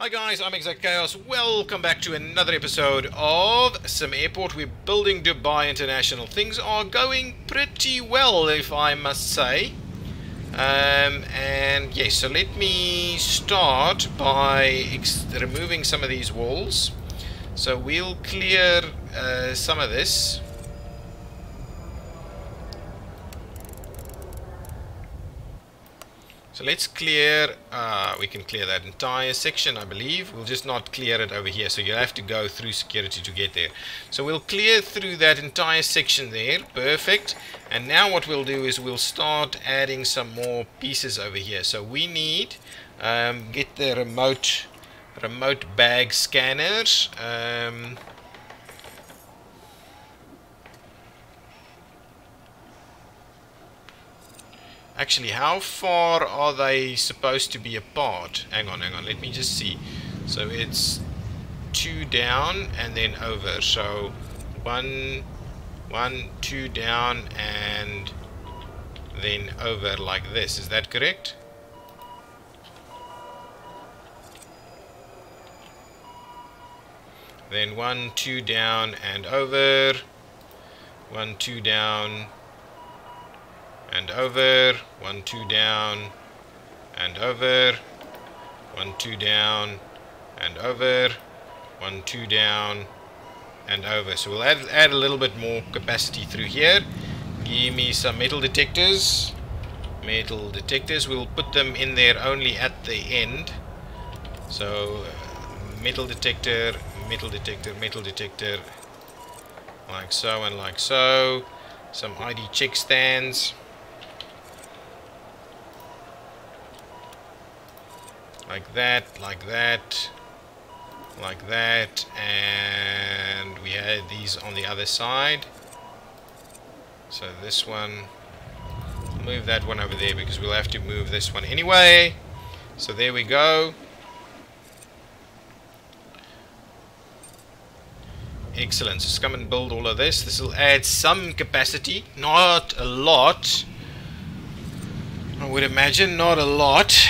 Hi guys, I'm ExactChaos. Welcome back to another episode of Sim Airport. We're building Dubai International. Things are going pretty well, if I must say. And yes, so let me start by removing some of these walls. So we'll clear some of this. So let's clear, we can clear that entire section, I believe. We'll just not clear it over here, so you'll have to go through security to get there. So we'll clear through that entire section there, perfect. And now what we'll do is we'll start adding some more pieces over here. So we need, get the remote bag scanners. Actually, how far are they supposed to be apart? Hang on, let me just see. So it's 2 down and then over. So 1, 2 down and then over like this. Is that correct? Then 1, 2 down and over. 1, 2 down and over, 1, 2 down and over, 1, 2 down and over, 1, 2 down and over. So we'll add a little bit more capacity through here. Give me some metal detectors. We'll put them in there only at the end. So metal detector, like so and like so. Some ID check stands. Like that, and we had these on the other side. So this one, move that one over there because we'll have to move this one anyway. So there we go. Excellent. So let's come and build all of this. This will add some capacity, not a lot. I would imagine not a lot.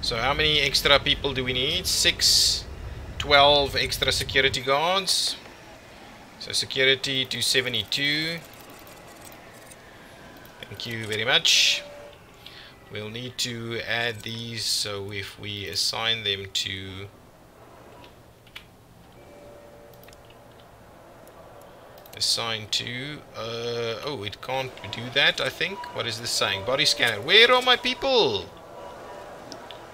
So how many extra people do we need? 6, 12 extra security guards. So security to 72. Thank you very much. We'll need to add these, so if we assign them to oh, it can't do that, I think. What is this saying? Body scanner. Where are my people?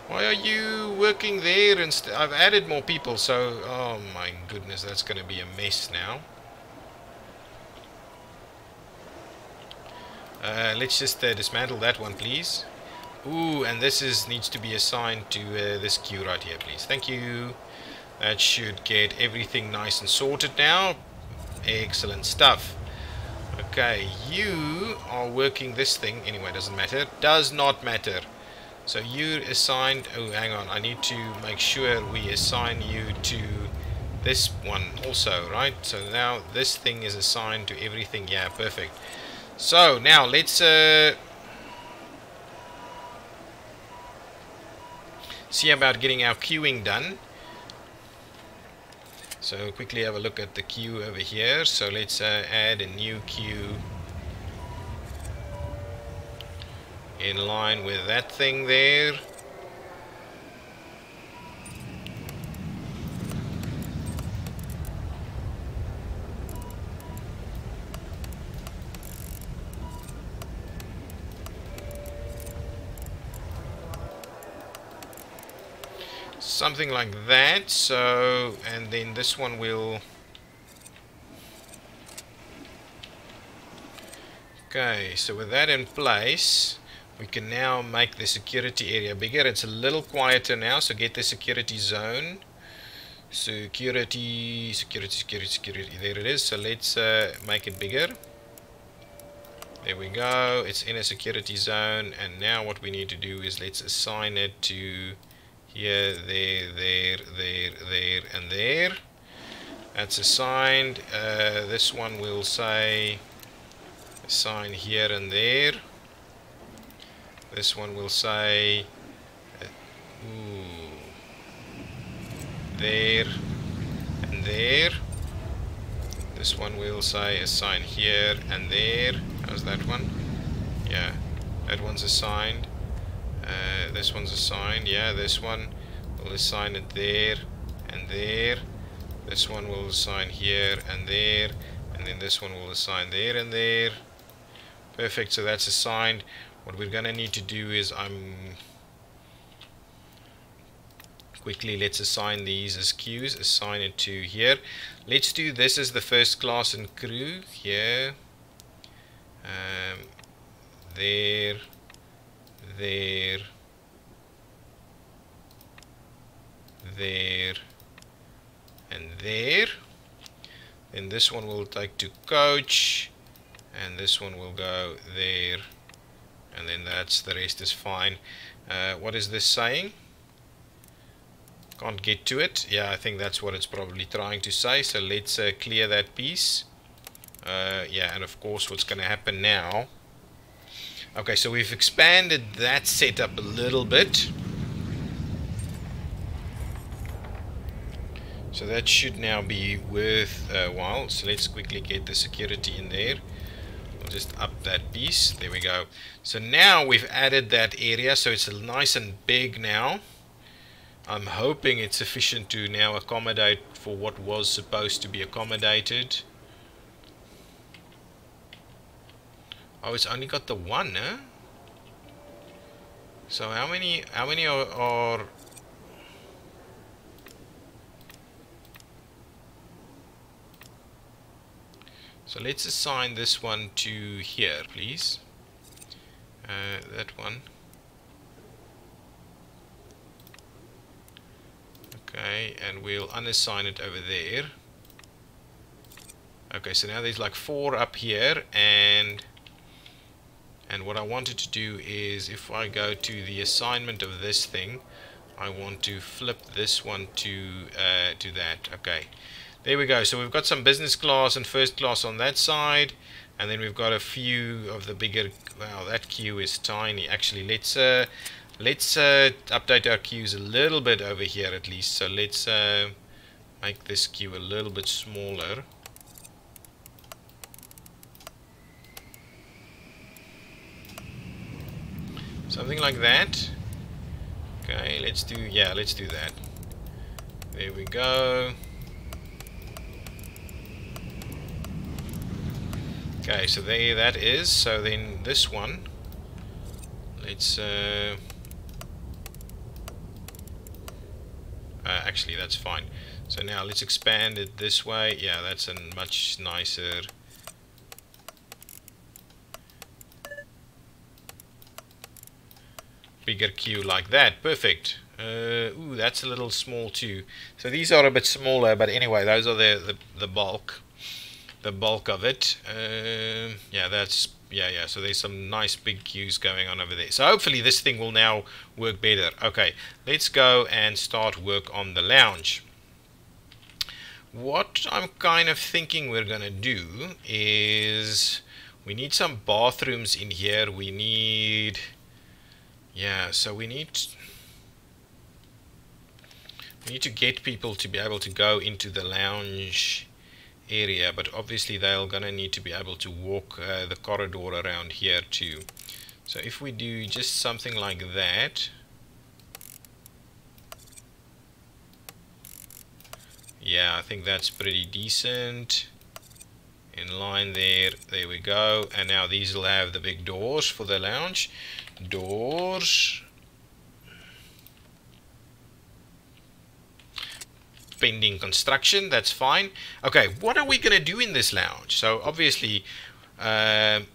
Why are you working there? I've added more people, so oh my goodness, that's going to be a mess now. Let's just dismantle that one, please. Ooh, and this needs to be assigned to this queue right here, please. Thank you. That should get everything nice and sorted now. Excellent stuff. Okay, you are working this thing. Anyway, doesn't matter. Does not matter. So you assigned, oh hang on, I need to make sure we assign you to this one also, right? So now this thing is assigned to everything. Yeah, perfect. So now let's see about getting our queuing done. So quickly have a look at the queue over here. So let's add a new queue in line with that thing there. Something like that. So, and then this one will, okay, so with that in place, we can now make the security area bigger. It's a little quieter now, so get the security zone. Security. There it is. So let's make it bigger. There we go. It's in a security zone. And now what we need to do is let's assign it to here, there, and there. That's assigned. This one will say assign here and there. This one will say Ooh. There and there. This one we'll say assign here and there. How's that one? Yeah, that one's assigned. This one's assigned. Yeah, this one we'll assign it there and there. This one will assign here and there, and then this one will assign there and there. Perfect, so that's assigned. What we're gonna need to do is quickly let's assign these as queues. Assign it to here. Let's do this as the first class and crew here. There, there, there, and there. Then this one will take to coach, and this one will go there, and then the rest is fine. What is this saying? Can't get to it. Yeah, I think that's what it's probably trying to say. So let's clear that piece. Yeah, and of course what's going to happen now. Okay, so we've expanded that setup a little bit. So that should now be worthwhile. So let's quickly get the security in there. I'll just up that piece. There we go. So now we've added that area, so it's nice and big now. I'm hoping it's sufficient to now accommodate for what was supposed to be accommodated. Oh, it's only got the one, huh? So how many are so let's assign this one to here, please. That one. Okay, and we'll unassign it over there. Okay, so now there's like 4 up here, and what I wanted to do is, if I go to the assignment of this thing, I want to flip this one to that. Okay, there we go. So we've got some business class and first class on that side, and then we've got a few of the bigger. Wow, that queue is tiny. Actually, let's update our queues a little bit over here at least. So let's make this queue a little bit smaller. Something like that. Okay, let's do that. There we go. Okay, so there that is. So then this one, let's actually that's fine. So now let's expand it this way. Yeah, that's a much nicer. Bigger queue like that. Perfect. Ooh, that's a little small too. So these are a bit smaller, but anyway, those are the bulk of it. Yeah, that's yeah. So there's some nice big queues going on over there. So hopefully this thing will now work better. Okay, let's go and start work on the lounge. What I'm kind of thinking we're gonna do is we need some bathrooms in here. We need. Yeah, so we need to get people to be able to go into the lounge area, but obviously they're gonna need to be able to walk the corridor around here too. So if we do just something like that, yeah, I think that's pretty decent. In line there we go. And now these will have the big doors for the lounge. Doors pending construction, that's fine. Okay, what are we gonna do in this lounge? So obviously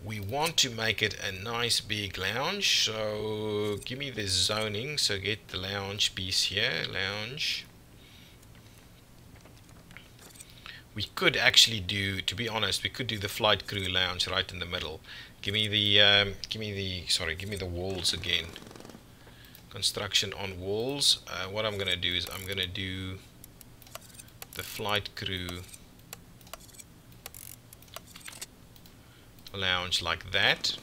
we want to make it a nice big lounge, so give me this zoning. So get the lounge piece here. Lounge. We could actually do, to be honest, we could do the flight crew lounge right in the middle. Give me the walls again. Construction on walls. What I'm gonna do is I'm gonna do the flight crew lounge like that.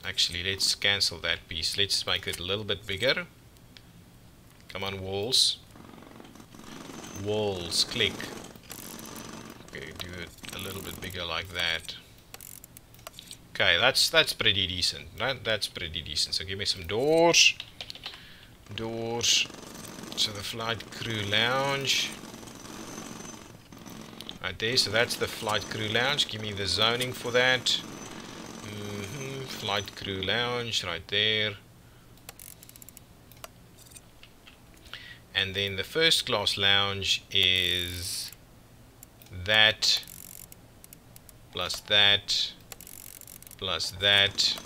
Actually, let's cancel that piece. Let's make it a little bit bigger. Come on, walls. Walls, click. Okay, do it a little bit bigger like that. Okay, that's pretty decent, right? That's pretty decent. So give me some doors. Doors. So the flight crew lounge. Right there, so that's the flight crew lounge. Give me the zoning for that. Flight crew lounge right there. And then the first class lounge is that plus that plus that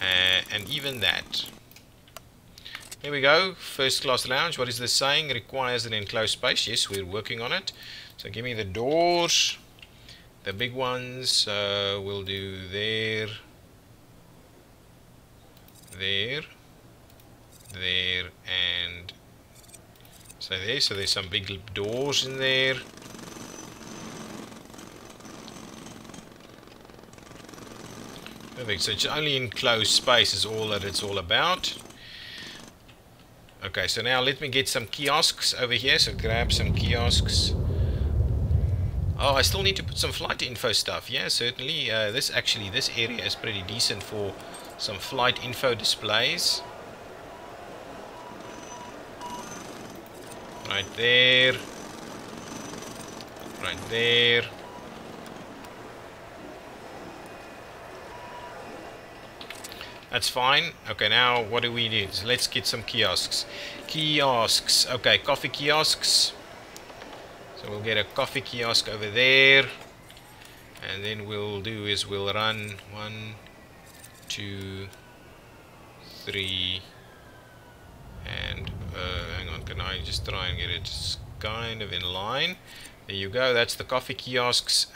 and even that. Here we go. First class lounge. What is this saying? Requires an enclosed space. Yes, we're working on it. So give me the doors. The big ones we'll do there, there, there, and so there. So there's some big doors in there. Perfect. So it's only enclosed space is all that it's all about. Okay, so now let me get some kiosks over here. So grab some kiosks. Oh, I still need to put some flight info stuff. Yeah, certainly. This area is pretty decent for some flight info displays. Right there. Right there. That's fine. Okay, now what do we need? So let's get some kiosks. Kiosks. Okay, coffee kiosks. So we'll get a coffee kiosk over there. And then we'll do is we'll run 1, 2, 3. And hang on, can I just try and get it just kind of in line? There you go, that's the coffee kiosks.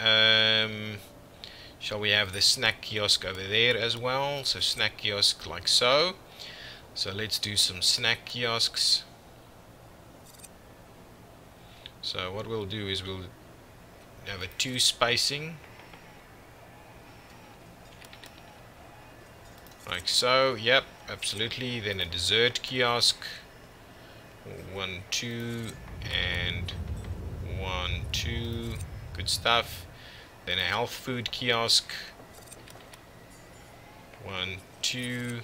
Shall we have the snack kiosk over there as well? So snack kiosk like so. So let's do some snack kiosks. So what we'll do is we'll have a 2 spacing. Like so, yep, absolutely. Then a dessert kiosk. 1, 2, and 1, 2. Good stuff. Then a health food kiosk. 1, 2.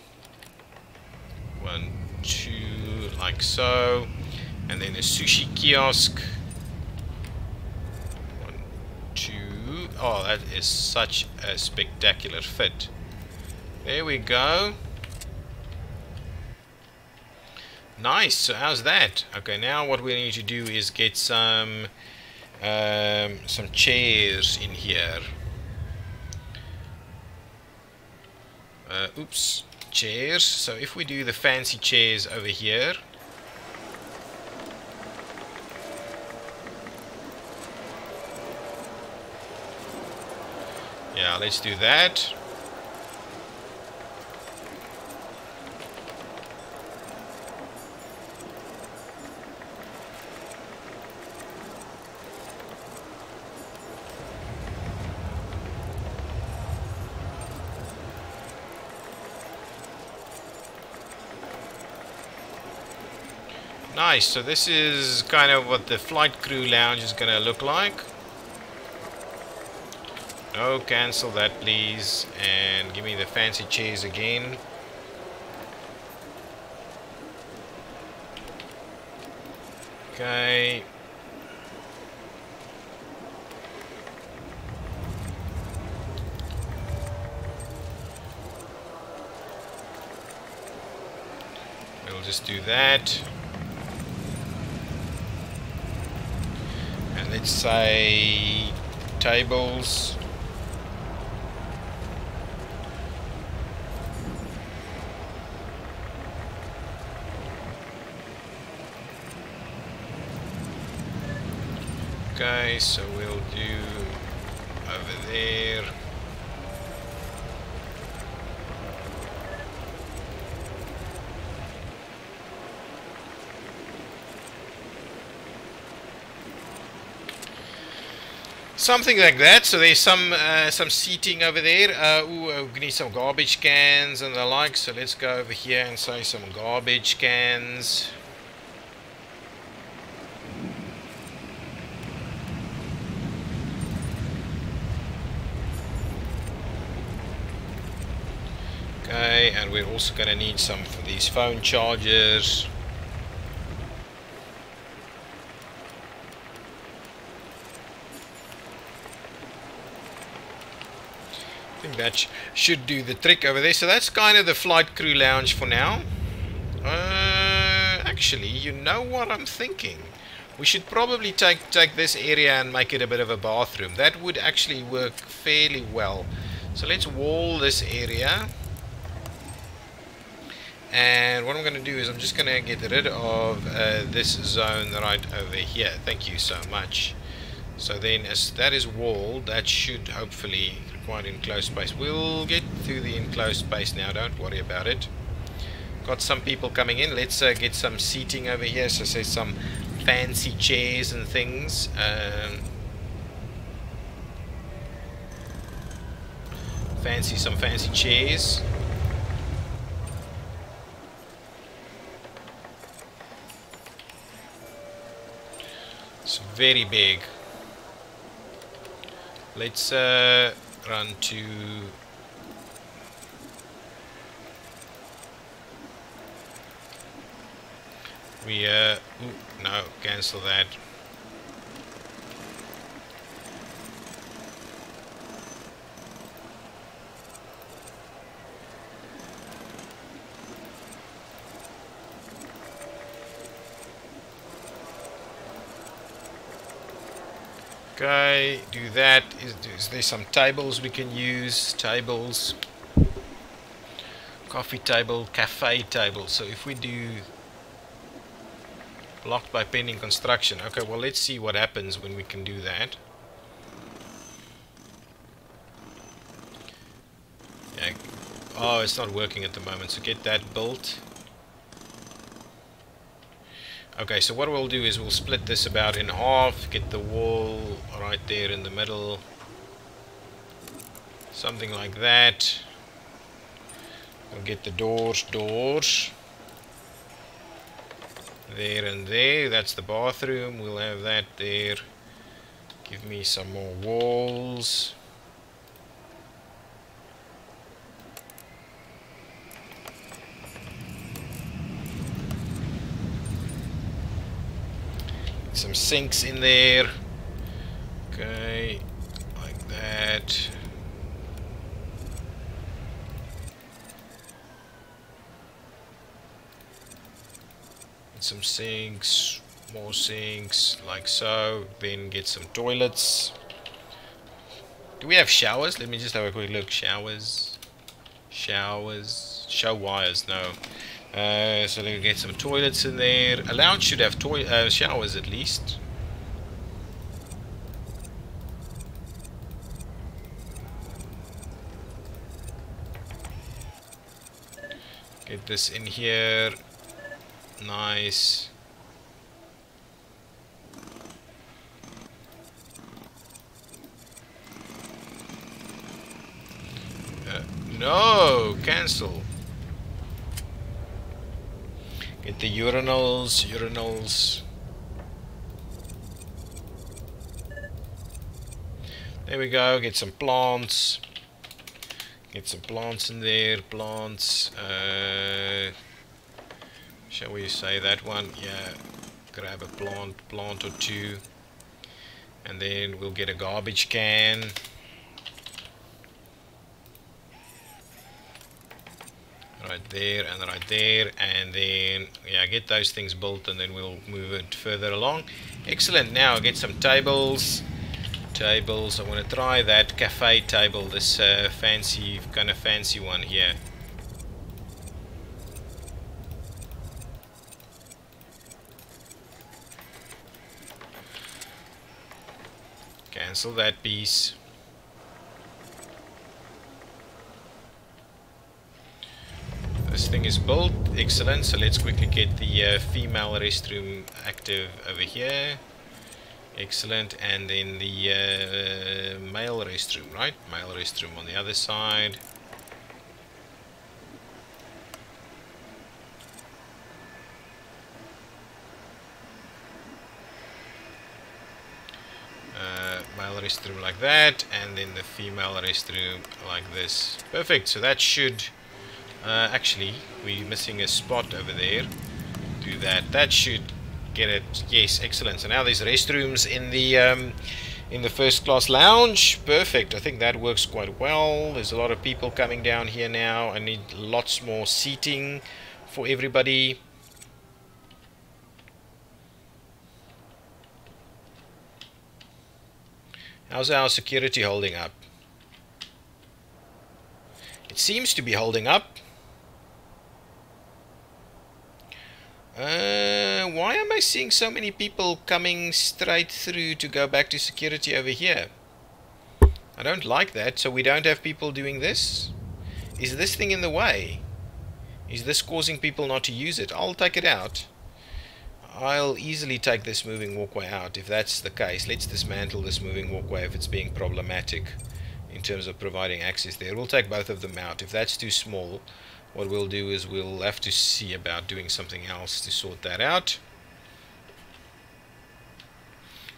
1, 2, like so. And then a sushi kiosk. 1, 2. Oh, that is such a spectacular fit. There we go. Nice. So how's that? Okay, now what we need to do is get some chairs in here. Oops, chairs. So if we do the fancy chairs over here. Yeah, let's do that. Nice, so this is kind of what the flight crew lounge is going to look like. No, cancel that please, and give me the fancy chairs again. Okay. We'll just do that. And let's say tables. Okay, so we'll do over there. Something like that. So there's some seating over there. We need some garbage cans and the like. So let's go over here and say some garbage cans. Okay, and we're also going to need some for these phone chargers. I think that should do the trick over there. So that's kind of the flight crew lounge for now. Actually, you know what I'm thinking? We should probably take this area and make it a bit of a bathroom. That would actually work fairly well. So let's wall this area. And what I'm going to do is I'm just going to get rid of this zone right over here. Thank you so much. So then as that is walled, that should hopefully require enclosed space. We'll get through the enclosed space now, don't worry about it. Got some people coming in. Let's get some seating over here. So say some fancy chairs and things. Some fancy chairs. It's very big. Let's run to no, cancel that. Okay, do that. Is there some tables we can use? Tables. Coffee table, cafe table. So if we do blocked by pending construction. Okay, well let's see what happens when we can do that. Yeah. Oh, it's not working at the moment, so get that built. Okay, so what we'll do is we'll split this about in half, get the wall right there in the middle. Something like that. We'll get the doors. There and there, that's the bathroom. We'll have that there. Give me some more walls. Some sinks in there. Okay, like that. Some sinks, more sinks, like so. Then get some toilets. Do we have showers? Let me just have a quick look. Showers. Show wires, no. So let's get some toilets in there. A lounge should have showers at least. Get this in here. Nice. No, cancel. Get the urinals. There we go. Get some plants. Get some plants in there. Plants. Shall we say that one? Yeah. Grab a plant or two. And then we'll get a garbage can. Right there and right there, and then yeah, get those things built, and then we'll move it further along. Excellent. Now get some tables. I want to try that cafe table, this fancy one here. Cancel that piece. This thing is built. Excellent. So let's quickly get the female restroom active over here. Excellent. And then the male restroom, right? Male restroom on the other side. Male restroom like that, and then the female restroom like this. Perfect. So that should actually, we're missing a spot over there. Do that. That should get it. Yes, excellent. So now there's restrooms in the first class lounge. Perfect. I think that works quite well. There's a lot of people coming down here now. I need lots more seating for everybody. How's our security holding up? It seems to be holding up. Why am I seeing so many people coming straight through to go back to security over here? I don't like that. So we don't have people doing this? Is this thing in the way? Is this causing people not to use it? I'll take it out. I'll easily take this moving walkway out if that's the case. Let's dismantle this moving walkway if it's being problematic in terms of providing access there. We'll take both of them out. If that's too small, what we'll do is we'll have to see about doing something else to sort that out.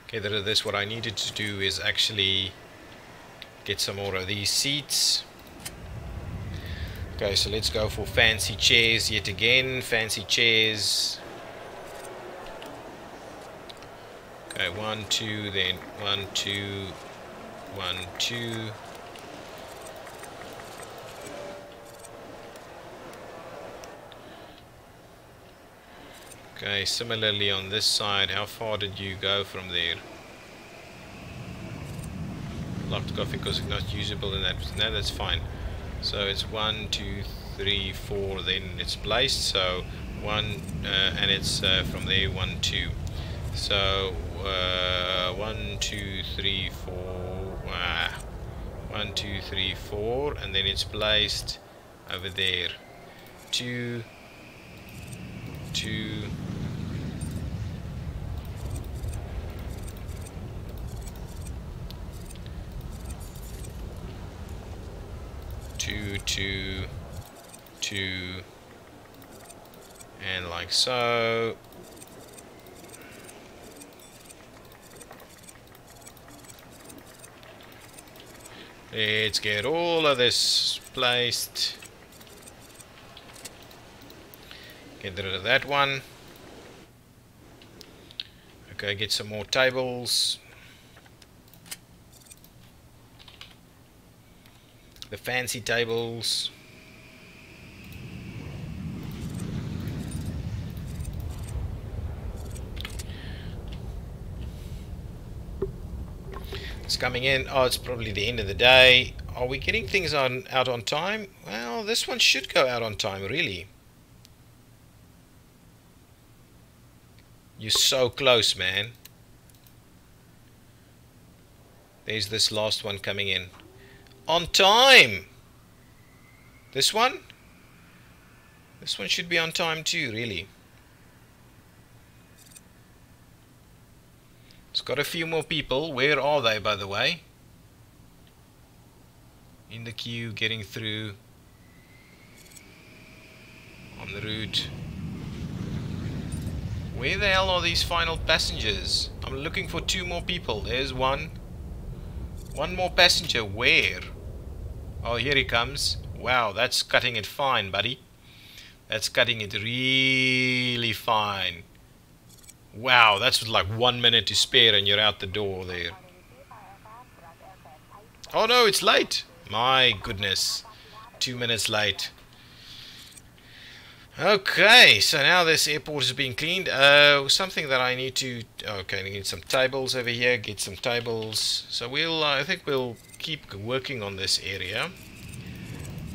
Okay, this what I needed to do is actually get some more of these seats. Okay, so let's go for fancy chairs yet again. Fancy chairs. Okay, 1, 2, then 1, 2, 1, 2. Okay, similarly on this side, how far did you go from there? Locked coffee because it's not usable in that. No, that's fine. So it's 1, 2, 3, 4, then it's placed. So 1, and it's from there 1, 2. So 1, 2, 3, 4. 1, 2, 3, 4, and then it's placed over there. 2, 2. 2, 2, 2, and like so. Let's get all of this placed. Get rid of that one. Okay, get some more tables. The fancy tables. It's coming in. Oh, it's probably the end of the day. Are we getting things out on time? Well, this one should go out on time, really. You're so close, man. There's this last one coming in. On time! This one? This one should be on time too, really. It's got a few more people. Where are they, by the way? In the queue, getting through. On the route. Where the hell are these final passengers? I'm looking for 2 more people. There's one. One more passenger. Where? Oh, here he comes. Wow, that's cutting it fine, buddy. That's cutting it really fine. Wow, that's like 1 minute to spare and you're out the door there. Oh no, it's late. My goodness. 2 minutes late. Okay, so now this airport is being cleaned. Something that I need to... Okay, I need some tables over here. Get some tables. So we'll... I think we'll keep working on this area.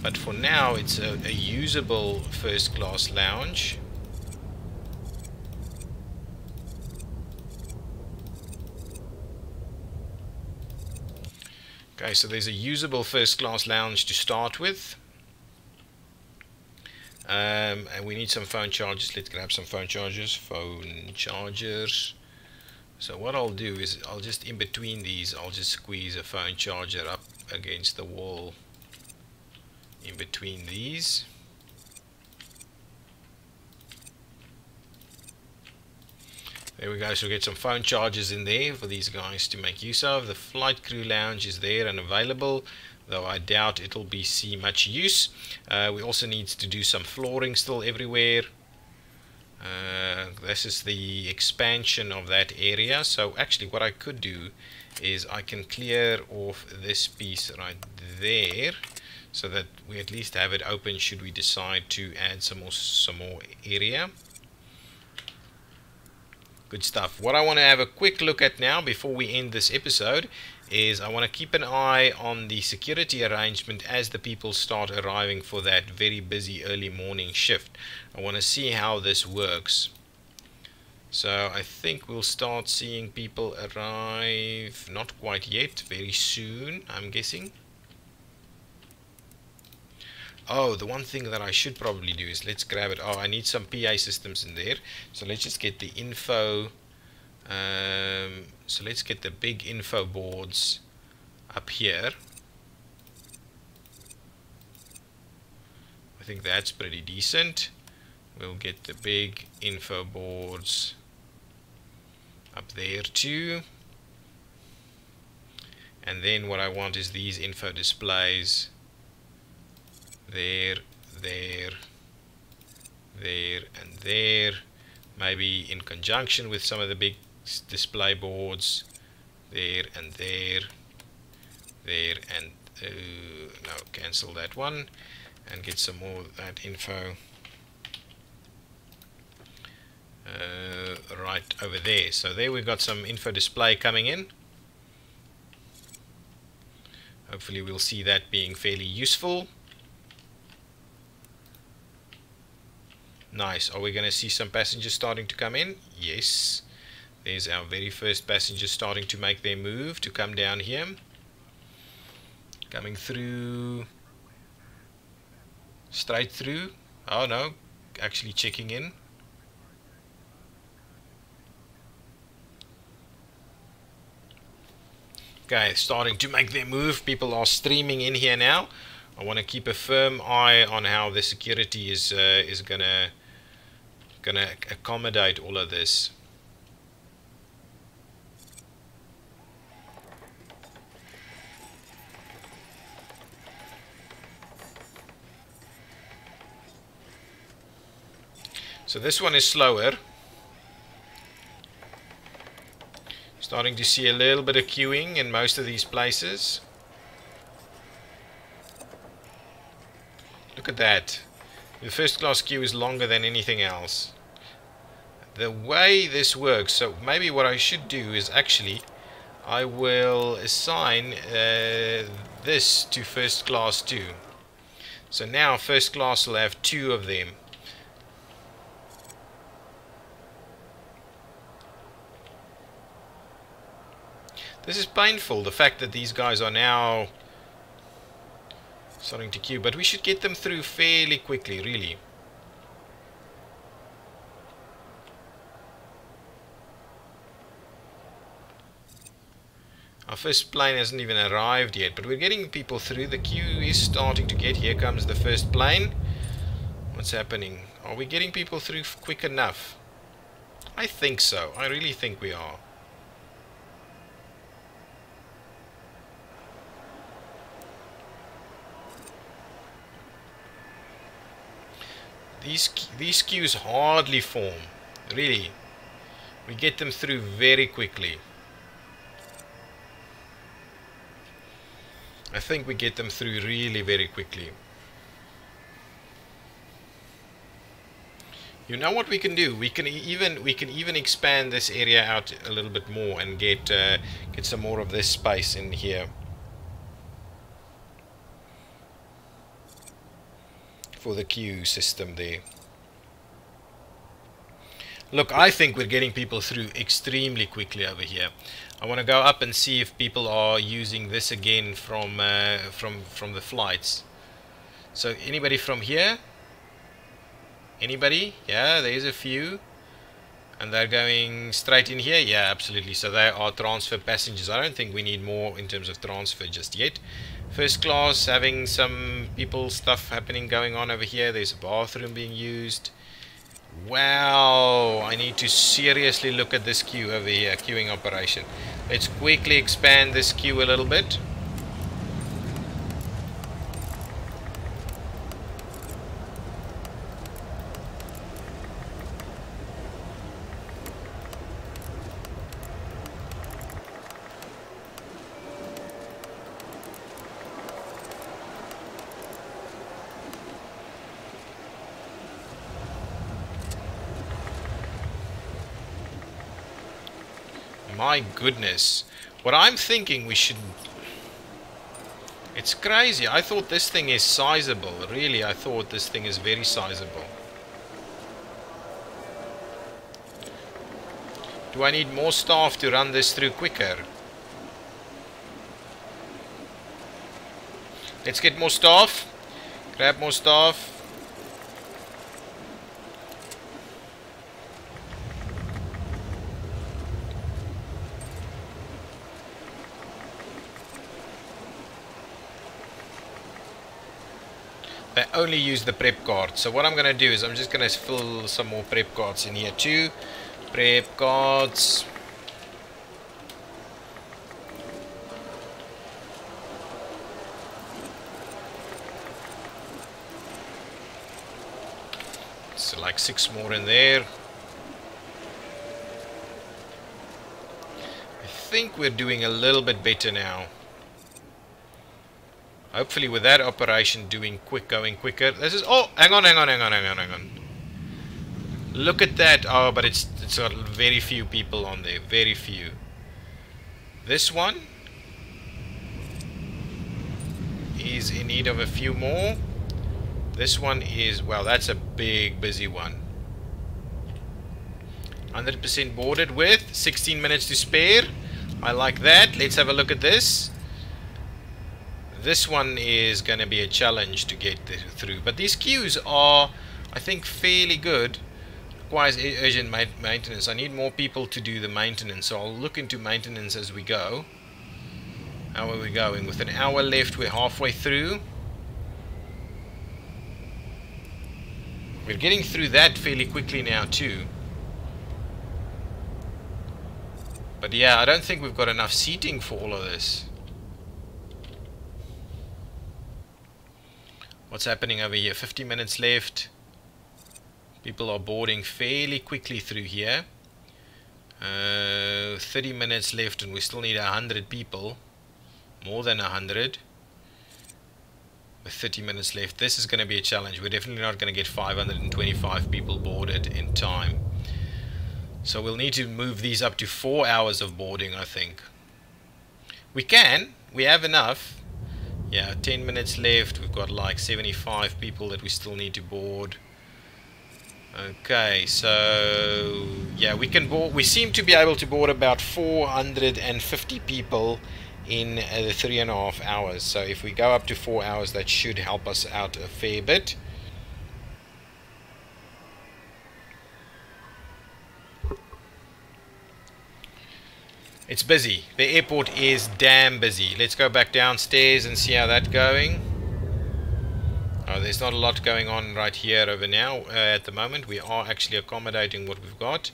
But for now, it's a usable first class lounge. Okay, so there's a usable first class lounge to start with. And we need some phone chargers. Let's grab some phone chargers. Phone chargers. So what I'll do is I'll just, in between these, I'll just squeeze a phone charger up against the wall in between these. There we go, so we get some phone chargers in there for these guys to make use of. The flight crew lounge is there and available, though I doubt it'll be see much use. We also need to do some flooring still everywhere. This is the expansion of that area. So actually what I could do is I can clear off this piece right there, so that we at least have it open should we decide to add some more area. Good stuff. What I want to have a quick look at now before we end this episode is I want to keep an eye on the security arrangement as the people start arriving for that very busy early morning shift. I want to see how this works. So I think we'll start seeing people arrive, not quite yet, very soon, I'm guessing. Oh, the one thing that I should probably do is let's grab it. Oh, I need some PA systems in there. So let's just get the info. So let's get the big info boards up here. I think that's pretty decent. We'll get the big info boards up there too. And then what I want is these info displays. There, there, there, and there. Maybe in conjunction with some of the big display boards. There and there. There and no, cancel that one and get some more of that info right over there. So there we've got some info display coming in. Hopefully we'll see that being fairly useful. Nice. Are we going to see some passengers starting to come in? Yes. There's our very first passenger starting to make their move to come down here. Coming through. Straight through. Oh no. Actually checking in. Okay, starting to make their move. People are streaming in here now. I want to keep a firm eye on how the security is gonna accommodate all of this. So this one is slower. Starting to see a little bit of queuing in most of these places. Look at that. The first class queue is longer than anything else. The way this works, so maybe what I should do is actually I will assign this to first class too. So now first class will have 2 of them. This is painful, the fact that these guys are now starting to queue, but we should get them through fairly quickly, really. Our first plane hasn't even arrived yet, but we're getting people through. The queue is starting to get. Here comes the first plane. What's happening? Are we getting people through quick enough? I think so. I really think we are. These queues hardly form, really. We get them through very quickly. I think we get them through really very quickly. You know what we can do? We can even expand this area out a little bit more and get some more of this space in here. For the queue system there. Look, I think we're getting people through extremely quickly over here. I want to go up and see if people are using this again from the flights. So anybody from here? Anybody? Yeah, there's a few. And they're going straight in here? Yeah, absolutely. So they are transfer passengers. I don't think we need more in terms of transfer just yet. First class, having some people stuff happening going on over here. There's a bathroom being used. Wow, I need to seriously look at this queue over here, queuing operation. Let's quickly expand this queue a little bit. My goodness. What I'm thinking we should... It's crazy. I thought this thing is sizable. Really, I thought this thing is very sizable. Do I need more staff to run this through quicker? Let's get more staff. Grab more staff. They only use the prep cards. So what I'm going to do is I'm just going to fill some more prep cards in here too. Prep cards. So like 6 more in there. I think we're doing a little bit better now. Hopefully with that operation going quicker. This is... Oh, hang on. Look at that. Oh, but it's got very few people on there. Very few. This one is in need of a few more. This one is... Well, that's a big, busy one. 100% boarded with 16 minutes to spare. I like that. Let's have a look at this. This one is going to be a challenge to get through. But these queues are, I think, fairly good. Requires urgent maintenance. I need more people to do the maintenance. So I'll look into maintenance as we go. How are we going? With an hour left, we're halfway through. We're getting through that fairly quickly now too. But yeah, I don't think we've got enough seating for all of this. What's happening over here? 50 minutes left. People are boarding fairly quickly through here. 30 minutes left and we still need 100 people. More than 100. With 30 minutes left. This is going to be a challenge. We're definitely not going to get 525 people boarded in time. So we'll need to move these up to 4 hours of boarding, I think. We can. We have enough. Yeah, 10 minutes left. We've got like 75 people that we still need to board. Okay, so yeah, we can board. We seem to be able to board about 450 people in the 3.5 hours. So if we go up to 4 hours, that should help us out a fair bit. It's busy. The airport is damn busy. Let's go back downstairs and see how that's going. Oh, there's not a lot going on right here over now. At the moment, we are actually accommodating what we've got.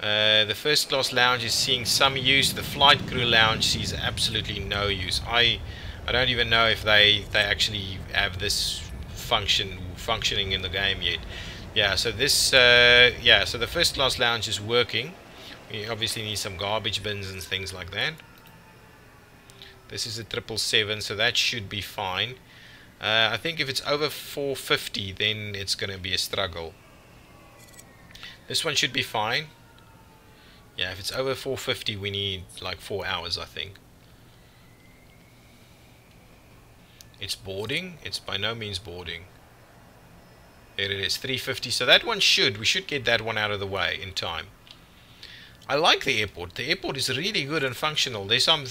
The first class lounge is seeing some use. The flight crew lounge sees absolutely no use. I don't even know if they actually have this functioning in the game yet. Yeah, so this so the first class lounge is working. We obviously need some garbage bins and things like that. This is a 777, so that should be fine. I think if it's over 450, then it's going to be a struggle. This one should be fine. Yeah, if it's over 450, we need like 4 hours, I think. It's boarding. It's by no means boarding. There it is, 350. So that one we should get that one out of the way in time. I like the airport. The airport is really good and functional. There's some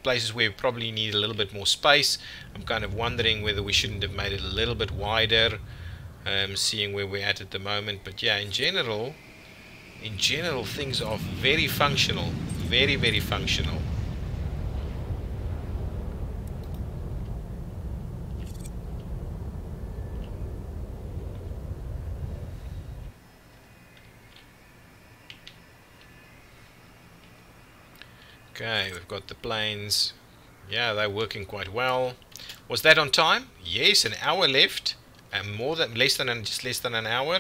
places where we probably need a little bit more space. I'm kind of wondering whether we shouldn't have made it a little bit wider, seeing where we're at the moment. But yeah, in general, in general, things are very functional. Very, very functional. Okay, we've got the planes. Yeah, they're working quite well. Was that on time? Yes, an hour left, and just less than an hour.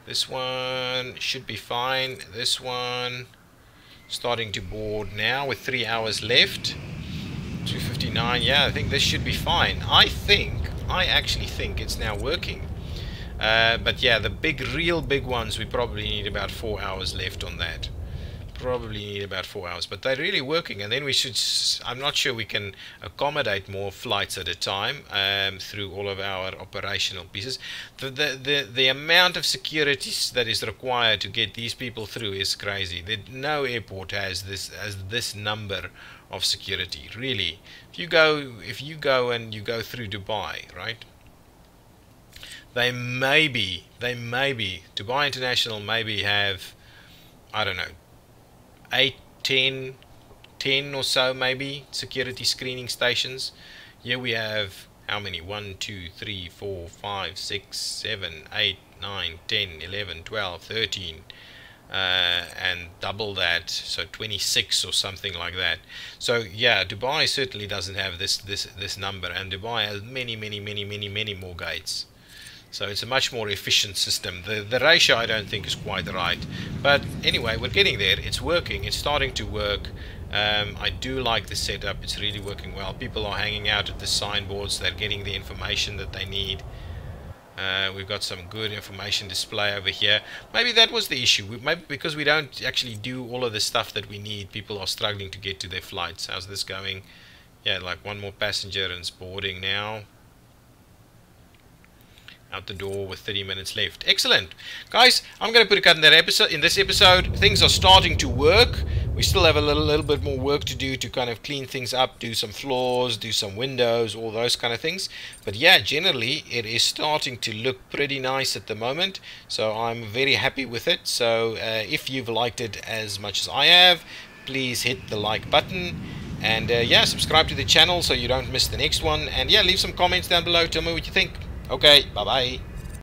This one should be fine. This one starting to board now with 3 hours left. 2:59. Yeah, I think this should be fine. I actually think it's now working. But yeah, the real big ones, we probably need about 4 hours left on that. Probably need about 4 hours, but they're really working. And then we should, I'm not sure we can accommodate more flights at a time through all of our operational pieces. The amount of security that is required to get these people through is crazy. No airport has this number of security, really. If you go and you go through Dubai, right? They maybe Dubai International maybe have, I don't know, 8, 10 or so maybe security screening stations. Here we have how many? 1, 2, 3, 4, 5, 6, 7, 8, 9, 10, 11, 12, 13, and double that, so 26 or something like that. So yeah, Dubai certainly doesn't have this number, and Dubai has many more gates. So it's a much more efficient system. The ratio I don't think is quite right. But anyway, we're getting there. It's working. It's starting to work. I do like the setup. It's really working well. People are hanging out at the signboards. They're getting the information that they need. We've got some good information display over here. Maybe that was the issue. Maybe because we don't actually do all of the stuff that we need, people are struggling to get to their flights. How's this going? Yeah, like one more passenger and it's boarding now. Out the door with 30 minutes left. Excellent. Guys, I'm going to put a cut in this episode. Things are starting to work. We still have a little bit more work to do to kind of clean things up, do some floors, do some windows, all those kind of things. But yeah, generally it is starting to look pretty nice at the moment. So I'm very happy with it. So if you've liked it as much as I have, please hit the like button. And yeah, subscribe to the channel so you don't miss the next one. And yeah, leave some comments down below. Tell me what you think. Okay, bye-bye.